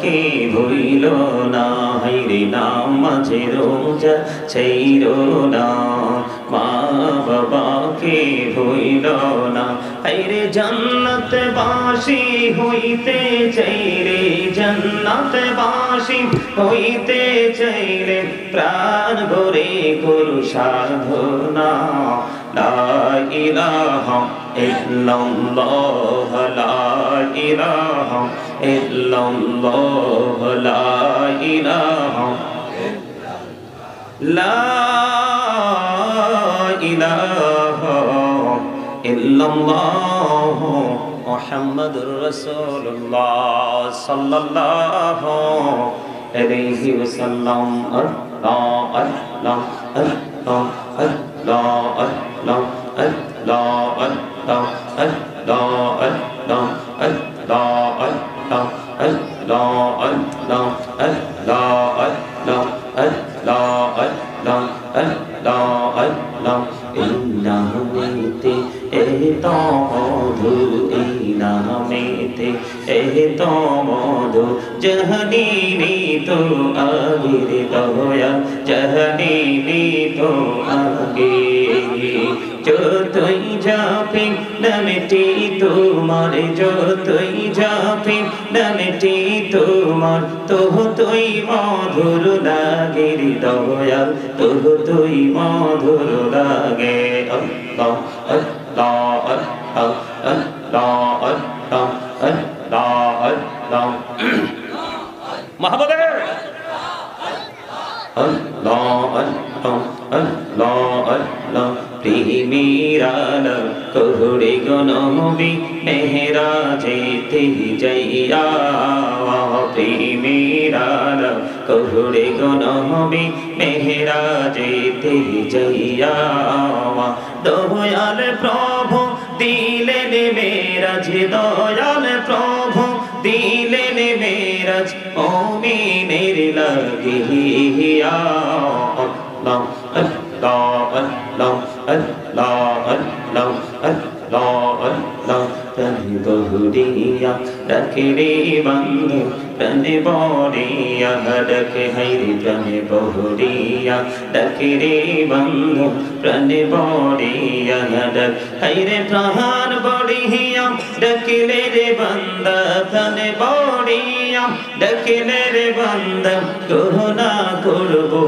কে ভুইল না, হাইরে নামাজে রোজা ছাইরো না, মা বাবাকে ভুইল না। হাইরে জান্নাত বাসী হইতে চাইলে, জান্নাত বাসী হইতে চাইলে প্রাণ ভরে করু সাধনা। লা ইলাহা ইল্লাল্লাহ, লা ইলাহা ইল্লাল্লাহ, লা ইলাহা, লা ইলাহা ইল্লাল্লাহ মুহাম্মাদুর রাসূলুল্লাহ সাল্লাল্লাহু আলাইহি ওয়াসাল্লাম। আল্লাহ আল্লাহ আল্লাহ আল্লাহ আল্লাহ আল্লাহ আল্লাহ আল্লাহ আল্লাহ আল্লাহ আল্লাহ আল্লাহ আল্লাহ আল্লাহ আল্লাহ আল্লাহ আল্লাহ আল্লাহ আল্লাহ। এই নামেতে এত মধু, এই নামেতে এত মধু, জাহানিনি তো আগের দয়া, জাহানিনি তো আগে। যতই যাপি নামটি তোমার, যতই যাপি নামটি তোমার, ততই মধুর লাগে দয়া, ততই মধুর লাগে। আল্লাহ আল্লাহ আল্লাহ আল্লাহ আল্লাহ আল্লাহ আল্লাহ মাহবুবে আল্লাহ আল্লাহ আল্লাহ আল্লাহ। প্রেমেরাল করুড়ে গনবি মেহরাজেতে যাইয়া, প্রেমেরাল করুড়ে গনবি মেহরাজেতে যাইয়া। দয়াল প্রভু দিলেন মেরাজ, দয়াল প্রভু দিলেন মেরাজ, মুমিনের লাগিয়া। আল্লাহ আল্লাহ আল্লাহ আল্লাহ আল্লাহ আল্লাহ আল্লাহ। প্রাণে বহুরিয়া ডাকে রে বন্ধু, প্রাণে বড়িয়া ডাকে, হাইরে প্রাণে বহুরিয়া ডাকে রে বন্ধু, প্রাণে বড়িয়া ডাক, হাইরে প্রাণ বড়িয়া ডাকিলে রে বান্দা, প্রাণে বড়িয়া ডাকিলে রে বান্দা, করুণা করবো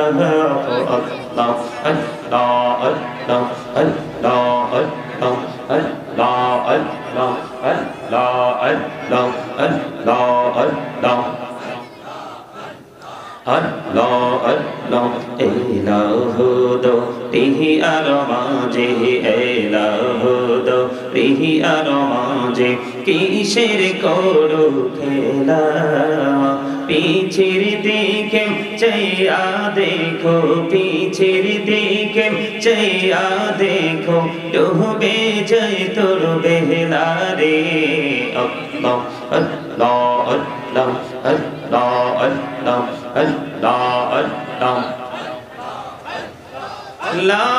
আল্লাহ আল্লাহ আল্লাহ আল্লাহ আল্লাহ আল্লাহ আল্লাহ আল্লাহ আল্লাহ আল্লাহ আল্লাহ আল্লাহ। এলাহু দো রিহি আর মাঝে, এলাহু দো রিহি আর মাঝে, কিসের করো খেলা, পিছের দিকে চাইয়া দেখো, পিছের দিকে চাইয়া দেখো, ডুবে যায় তোর বেলা রে। আল্লাহ আল্লাহ আল্লাহ আল্লাহ আল্লাহ আল্লাহ আল্লাহ। লা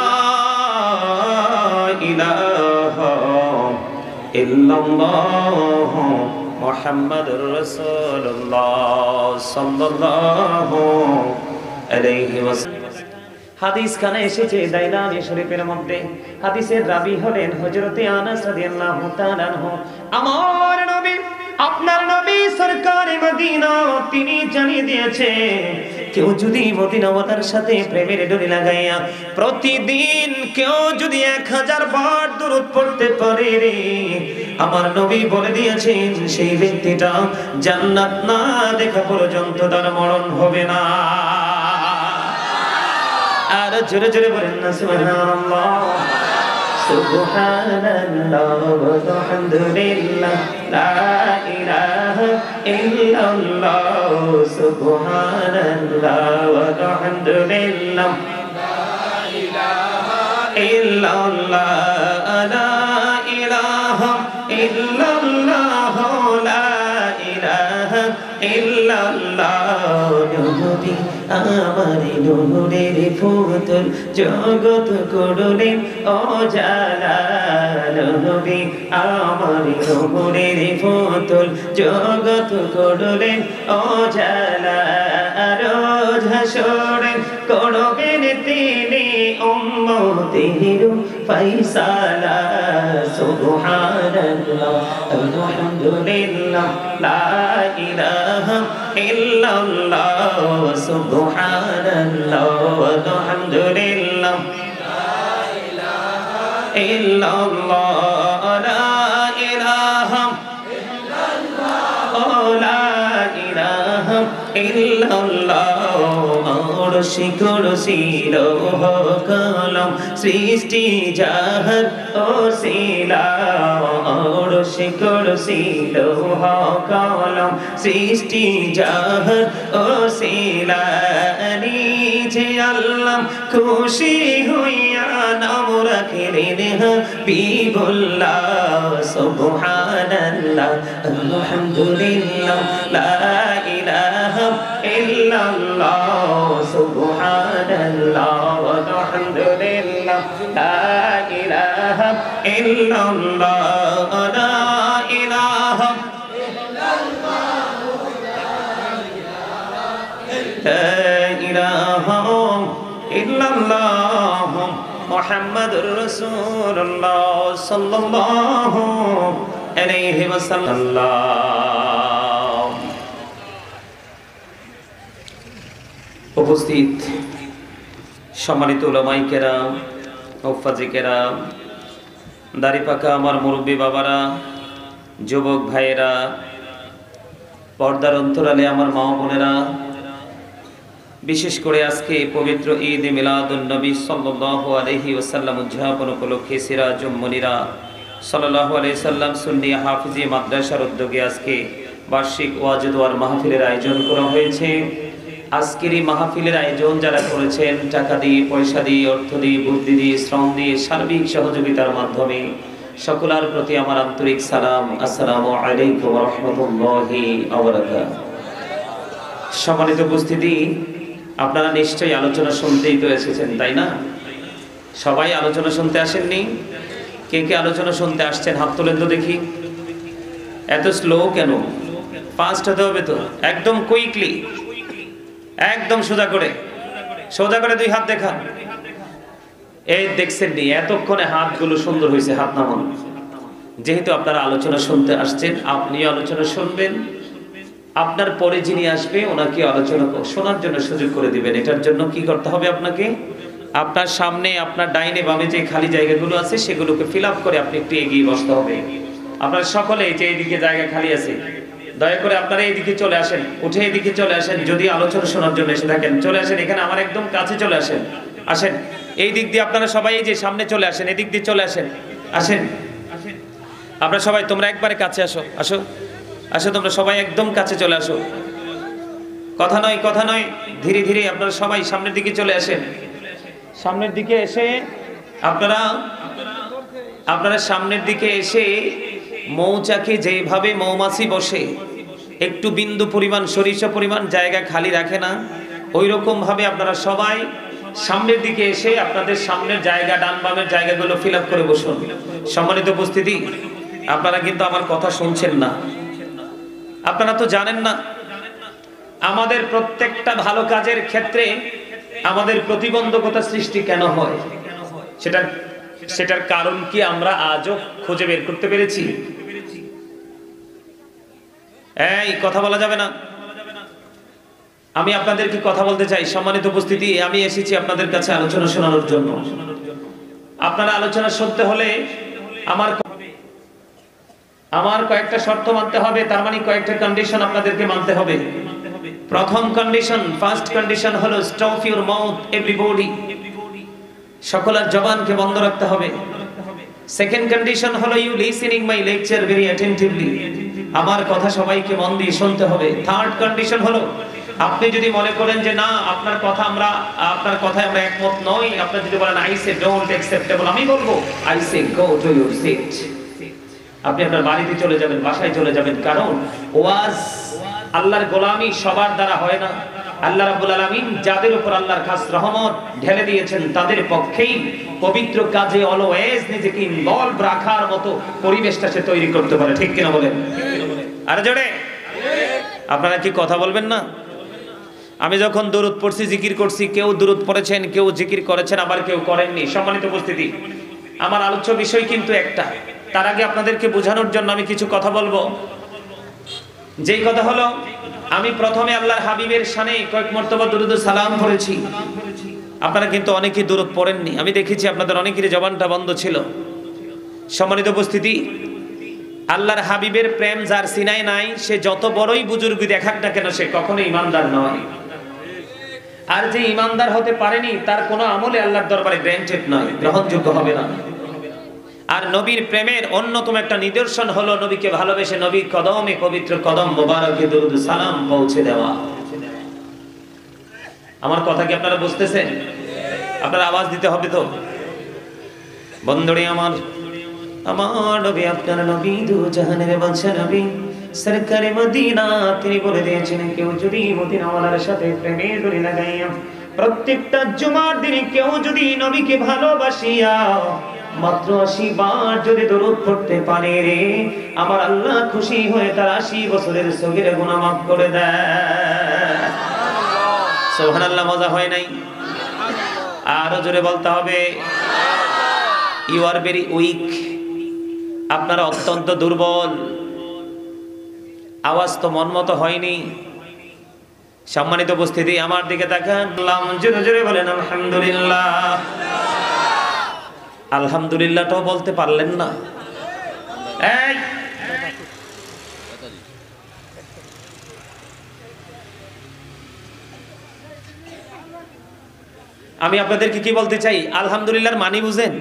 ইলাহা ইল্লাল্লাহ মুহাম্মাদুর রাসূলুল্লাহ সাল্লাল্লাহু আলাইহি ওয়াসাল্লাম। হাদিস খানে এসেছে দাইলানি শরীফের মধ্যে, হাদিসের রাবী হলেন হযরতে আনাস রাদিয়াল্লাহু তাআলা আনহু। আমার নবী, আপনার নবী সরকারে মদিনা, তিনি জানিয়ে দিয়েছে, কেউ যদি মদিনাওয়ালার সাথে প্রেমের ডোরি লাগাইয়া প্রতিদিন কেউ যদি 1000 বার দুরূদ পড়তে পারে রে, আমার নবী বলে দিয়েছেন সেই ব্যক্তিটা জান্নাত না দেখা পর্যন্ত তার মরণ হবে না। আর জোরে জোরে বলেন না সুবহানাল্লাহ, সুবহানাল্লাহ ওয়ালহামদুলিল্লাহ, লা ইলাহা ইল্লাল্লাহ, সুবহানাল্লাহ ওয়ালহামদুলিল্লাহ, লা ইলাহা ইল্লাল্লাহ, লা ইলাহা ইল্লাল্লাহ, লা ইলাহা ইল্লাল্লাহ। নবী আমার নূরের পুতুল জগৎ করলেন উজালা নবী আমার নূরের পুতুল জগৎ করলেন উজালা রোজ হাসরে করবেন তিনি উম্মতের ফায়সালা সুবহানাল্লাহ আলহামদুলিল্লাহ লা ইলাহা ইল্লাল্লাহ সুবহানাল্লাহ আলহামদুলিল্লাহ লা ইলাহা ইল্লাল্লাহ লা ইলাহা ইল্লাল্লাহ লা ইলাহা ইল্লাল্লাহ আরশি কুরসি লৌহ কলম সৃষ্টি জাহান ওসিলা আরশি কুরসি লৌহ কলম সৃষ্টি জাহান ওসিলা নিজে আল্লাহ খুশি হইয়া নাম রাখিলেন হাবিবুল্লাহ সুবহানাল্লাহ আলহামদুলিল্লাহ লা ইলাহা ইল্লাল্লাহ সুবহানাল্লাহ আলহামদুলিল্লাহ লা ইলাহা ইল্লাল্লাহ লা ইলাহা ইল্লাল্লাহ মুহাম্মাদুর রাসূলুল্লাহ সাল্লাল্লাহু আলাইহি ওয়াসাল্লাম। উপস্থিত সম্মানিত উলামায়ে কেরাম, মুফাজ্জি কেরাম, দাড়ি পাকা আমার মুরব্বী বাবারা, যুবক ভাইয়েরা, পর্দার অন্তরালে আমার মা বোনেরা, বিশেষ করে আজকে পবিত্র ঈদ মিলাদুন নবী সাল্লাল্লাহু আলাইহি ওয়াসাল্লাম উদযাপন উপলক্ষে সিরাজুম মুনিরা সাল্লাল্লাহু আলাইহি সাল্লাম সুন্নি হাফিজি মাদ্রাসার উদ্যোগে আজকে বার্ষিক ওয়াজ দোয়ার মাহফিলের আয়োজন করা হয়েছে। আজকের এই মাহফিলের আয়োজন যারা করেছেন টাকা দিয়ে, পয়সা দিয়ে, অর্থ দিয়ে, বুদ্ধি দিয়ে, শ্রম দিয়ে, সার্বিক সহযোগিতার মাধ্যমে সকলের প্রতি আমার আন্তরিক সালাম। আসসালামু আলাইকুম ওয়া রাহমাতুল্লাহি ওয়া বারাকাতুহু। সম্মানিত উপস্থিতি, আপনারা নিশ্চয়ই আলোচনা শুনতেই তো এসেছেন, তাই না? সবাই আলোচনা শুনতে আসেননি? কে কে আলোচনা শুনতে আসছেন হাত তোলেন তো দেখি। এত স্লো কেন? ফাস্ট হতে হবে তো, একদম কুইকলি, একদম সোজা করে দুই হাত দেখান। এই দেখছেন নি এতক্ষণে হাতগুলো সুন্দর হয়েছে, হাত নামান। যেহেতু আপনারা আলোচনা শুনতে আসছেন, আপনিও আলোচনা শুনবেন, আপনার পরে যিনি আসবে ওনাকে আলোচনা শোনার জন্য সুযোগ করে দিবেন। এটার জন্য কি করতে হবে আপনাকে? আপনার সামনে, আপনার ডাইনে বামে যে খালি জায়গাগুলো আছে সেগুলোকে ফিল আপ করে আপনি একটু এগিয়ে বসতে হবে। আপনারা সকলে যে এইদিকে জায়গা খালি আছে, দয়া করে আপনারা এইদিকে চলে আসেন, উঠে এইদিকে চলে আসেন। যদি আলোচনা শোনার জন্য এসে থাকেন চলে আসেন, এখানে আমার একদম কাছে চলে আসেন। আসেন এই দিক দিয়ে, আপনারা সবাই এই যে সামনে চলে আসেন, এদিক দিয়ে চলে আসেন। আসেন আপনারা সবাই, তোমরা একবারে কাছে আসো, আসো আসো, তোমরা সবাই একদম কাছে চলে আসো। কথা নয়, ধীরে ধীরে আপনারা সবাই সামনের দিকে চলে আসেন। সামনের দিকে এসে আপনারা সামনের দিকে এসে মৌচাকে যেভাবে মৌমাছি বসে একটু বিন্দু পরিমাণ, সরিষা পরিমাণ জায়গা খালি রাখে না, ওই রকম ভাবে আপনারা সবাই সামনের দিকে এসে আপনাদের সামনের জায়গা, ডান বামের জায়গাগুলো ফিল আপ করে বসুন। সম্মানিত উপস্থিতি, আপনারা কিন্তু আমার কথা শুনছেন না। আপনারা তো জানেন না আমাদের প্রত্যেকটা ভালো কাজের ক্ষেত্রে আমাদের প্রতিবন্ধকতা সৃষ্টি কেন হয়। সেটার কারণ কি আমরা আজও খুঁজে বের করতে পেরেছি? এই কথা বলা যাবে না। আমি আপনাদেরকে কথা বলতে চাই। সম্মানিত উপস্থিতি, আমি এসেছি আপনাদের কাছে আলোচনা শোনানোর জন্য। আপনারা আলোচনা শুনতে হলে আমার কয়েকটা শর্ত মানতে হবে, তার মানে কয়েকটা কন্ডিশন আপনাদেরকে মানতে হবে। প্রথম কন্ডিশন, ফার্স্ট কন্ডিশন হলো স্টপ ইউর মাউথ এভরিবডি, সকলের জবানকে বন্ধ রাখতে হবে। সেকেন্ড কন্ডিশন হলো you listening my lecture very attentively, আমার কথা সবাইকে মন দিয়ে শুনতে হবে। থার্ড কন্ডিশন হলো আপনি যদি মনে করেন যে না আপনার কথায় আমরা একমত নই, আপনি যদি বলেন আই সে ডোন্ট অ্যাকসেপ্টেবল, আমি বলবো I say go to your seat. আপনি আপনার বাড়িতে চলে যাবেন, বাসায় চলে যাবেন। কারণ ওয়াজ, আল্লাহর গোলামি সবার দ্বারা হয় না। আল্লাহ রাব্বুল আলামিন যাদের উপর আল্লাহর খাস রহমত ঢেলে দিয়েছেন তাদের পক্ষেই পবিত্র কাজে অলওয়েজ নিজেকে ইনভলভ রাখার মতো পরিবেশটা সে তৈরি করতে পারে। ঠিক কিনা বলেন? আর জোরে আপনারা কি কথা বলবেন না? আমি যখন দুরূদ পড়ছি, জিকির করছি, কেউ দুরূদ পড়েছেন, কেউ জিকির করেছেন, আবার কেউ করেননি। সম্মানিত উপস্থিতি, আমার আলোচ্য বিষয় কিন্তু একটা। তার আগে আপনাদেরকে বোঝানোর জন্য আমি কিছু কথা বলবো। যেই কথা হলো, আমি প্রথমে আল্লাহর হাবিবের শানে কয়েক মর্তবা দুরূদ ও সালাম পড়েছি। আপনারা কিন্তু অনেকেই দুরূদ পড়েননি। আমি দেখেছি আপনাদের অনেকেরই জবানটা বন্ধ ছিল। সম্মানিত উপস্থিতি, আল্লাহর হাবিবের প্রেম যার সিনায় নাই, সে যত বড়ই বুজুর্গ দেখাক না কেন, সে কখনো ইমানদার নয়। আর যে ইমানদার হতে পারেনি, তার কোনো আমলে আল্লাহর দরবারে গ্র্যান্টেড নয়, গ্রহণযোগ্য হবে না। আর নবীর প্রেমের অন্যতম একটা নিদর্শন হলো নবীকে ভালোবেসে নবীর কদমে, পবিত্র কদম মোবারকে দরুদ সালাম পৌঁছে দেওয়া। আমার কথা কি আপনারা বুঝতেছেন? আপনারা আওয়াজ দিতে হবে তো। বন্ধুরে আমার, আমার নবী, আপনার নবী, দু জাহানের বাদশা নবী সরকারে মদিনা, তিনি বলে দিয়েছেন, কেউ যদি মদিনাওয়ালার সাথে প্রেমের ডোরি লাগাইয়া প্রত্যেকটা জুমার দিনে কেউ যদি নবীকে ভালোবাসিয়া মাত্র 80 বার যদি দরুদ পড়তে পারে রে, আমার আল্লাহ খুশি হয়ে তার 80 বছরের সগীরা গুনাহ মাফ করে দেয়। সুবহানাল্লাহ। মজা হয় নাই? আরো জোরে বলতে হবে। You are very weak. আপনারা অত্যন্ত দুর্বল। আওয়াজ তো মন মতো হয়নি। সম্মানিত উপস্থিতি, আমার দিকে তাকান, জোরে জোরে বলেন আলহামদুলিল্লাহ। আলহামদুলিল্লাহটাও বলতে পারলেন না। এই আমি আপনাদেরকে কি বলতে চাই, আলহামদুলিল্লাহর মানি বুঝেন?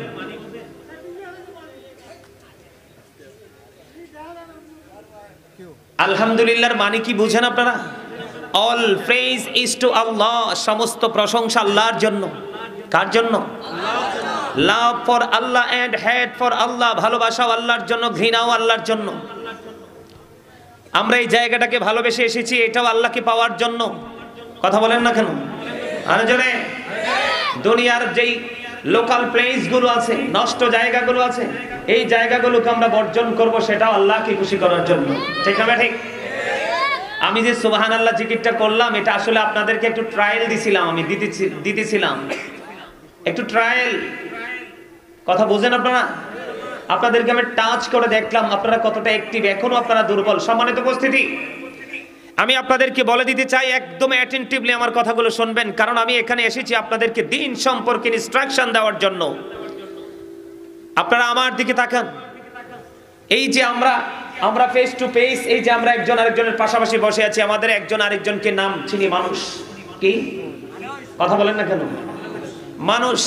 আলহামদুলিল্লাহর মানে কি বুঝেন আপনারা? All praise is to Allah. সমস্ত প্রশংসা আল্লাহর জন্য। কার জন্য? Love for Allah and hate for Allah. ভালোবাসাও আল্লাহর জন্য, ঘৃণাও আল্লাহর জন্য। আমরা এই জায়গাটাকে ভালোবেসে এসেছি, এটাও আল্লাহকে পাওয়ার জন্য। কথা বলেন না কেন? আর জোরে। দুনিয়ার যেই লোকাল প্লেস গুলো আছে, নষ্ট জায়গাগুলো আছে, এই জায়গাগুলোকে আমরা বর্জন করব, সেটাও আল্লাহকে খুশি করার জন্য। ঠিক না ঠিক? আমি যে সুবহানাল্লাহ জিকিরটা করলাম, এটা আসলে আপনাদেরকে একটু ট্রায়াল দিছিলাম, আমি দিতেছিলাম একটু ট্রায়াল। কথা বুঝেন আপনারা? আপনাদেরকে আমি টাচ করে দেখলাম আপনারা কতটা অ্যাক্টিভ, এখনো আপনারা দুর্বল। সম্মানিত উপস্থিতি, আমি আপনাদেরকে বলে দিতে চাই, একদম অ্যাটেনটিভলি আমার কথাগুলো শুনবেন, কারণ আমি এখানে এসেছি আপনাদেরকে দিন সম্পর্কে ইনস্ট্রাকশন দেওয়ার জন্য। আপনারা আমার দিকে তাকান। এই যে আমরা ফেস টু ফেস, এই যে আমরা একজন আরেকজনের পাশাপাশি বসে আছি, আমাদের একজন আরেকজনকে নাম চিনি, মানুষ। কি কথা বলেন না কেন? মানুষ।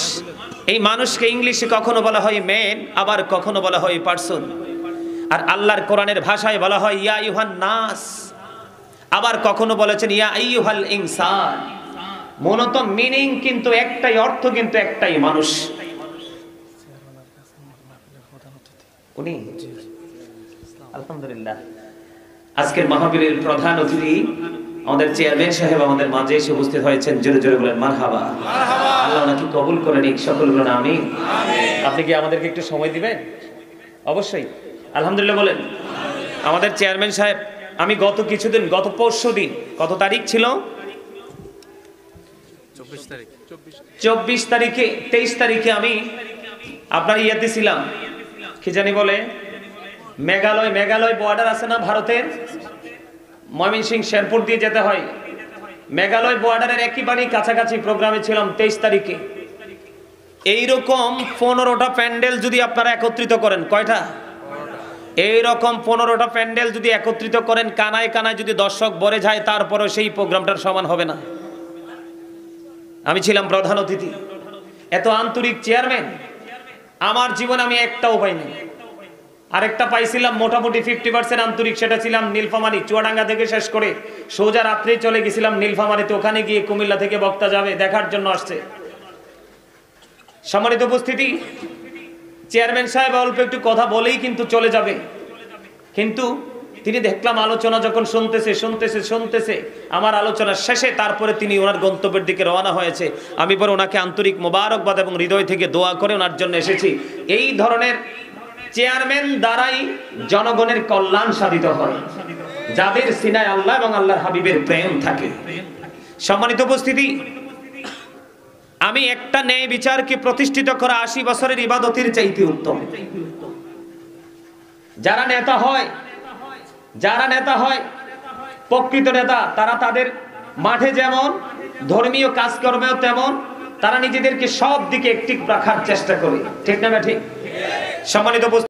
এই মানুষকে ইংলিশে কখনো বলা হয় ম্যান, আবার কখনো বলা হয় পারসন। আর আল্লাহর কোরআনের ভাষায় বলা হয় ইয়া আইয়ুহান নাস, আবার কখনো বলেছেন ইয়া আইয়ুহাল ইনসান। মূলত মিনিং কিন্তু একটাই, অর্থ কিন্তু একটাই, মানুষ। উনি আলহামদুলিল্লাহ আজকের মাহফিলের প্রধান অতিথি আমাদের চেয়ারম্যান সাহেব আমাদের মাঝে এসে উপস্থিত হয়েছেন। জোরে জোরে বলেন মারহাবা। আল্লাহ ওনাকে কবুল করে নিক। সকল বলেন আমিন। আপনি কি আমাদেরকে একটু সময় দিবেন? অবশ্যই। আলহামদুলিল্লাহ বলেন। আমাদের চেয়ারম্যান সাহেব, আমি গত কিছুদিন, গত পরশু দিন, কত তারিখ ছিল? 24 তারিখে, 23 তারিখে আমি আপনার ইয়েতে ছিলাম, কি জানি বলে, মেঘালয় বর্ডার আছে না ভারতের, ময়মনসিংহ শেরপুর দিয়ে যেতে হয়। মেঘালয় বর্ডারের একেবারেই কাছাকাছি প্রোগ্রামে ছিলাম 23 তারিখে। এইরকম 15টা প্যান্ডেল যদি আপনারা একত্রিত করেন, কয়টা? এইরকম 15টা প্যান্ডেল যদি একত্রিত করেন, কানায় কানায় যদি দর্শক ভরে যায়, তারপরেও সেই প্রোগ্রামটার সমান হবে না। আমি ছিলাম প্রধান অতিথি। এত আন্তরিক চেয়ারম্যান আমার জীবনে আমি একটাও পাইনি। আরেকটা পাইছিলাম মোটামুটি 50% আন্তরিক, সেটা ছিলাম নীলফামারী। চুয়াডাঙ্গা থেকে শেষ করে সোজা রাত্রে চলে গেছিলাম নীলফামারীতে। ওখানে গিয়ে কুমিল্লা থেকে বক্তা যাবে, দেখার জন্য আসছে। সম্মানিত উপস্থিতি, চেয়ারম্যান সাহেব অল্প একটু কথা বলেই কিন্তু চলে যাবে, কিন্তু তিনি দেখলাম আলোচনা যখন শুনতেছে আমার আলোচনার শেষে তারপরে তিনি ওনার গন্তব্যের দিকে রওনা হয়েছে। আমি পরে ওনাকে আন্তরিক মোবারকবাদ এবং হৃদয় থেকে দোয়া করে ওনার জন্য এসেছি। এই ধরনের চেয়ারম্যান দ্বারাই জনগণের কল্যাণ সাধিত হয়, যাদের সিনায় আল্লাহ এবং আল্লাহর হাবিবের প্রেম থাকে। সম্মানিত উপস্থিতি, আমি একটা ন্যায় বিচারকে প্রতিষ্ঠিত করা 80 বছরের ইবাদতের চাইতে উত্তম। যারা নেতা হয় প্রকৃত নেতা, তারা তাদের মাঠে যেমন ধর্মীয় কাজকর্মেও তেমন তারা নিজেদেরকে সব দিকে একটি রাখার চেষ্টা করে, ঠিক না ঠিক? সম্মানিত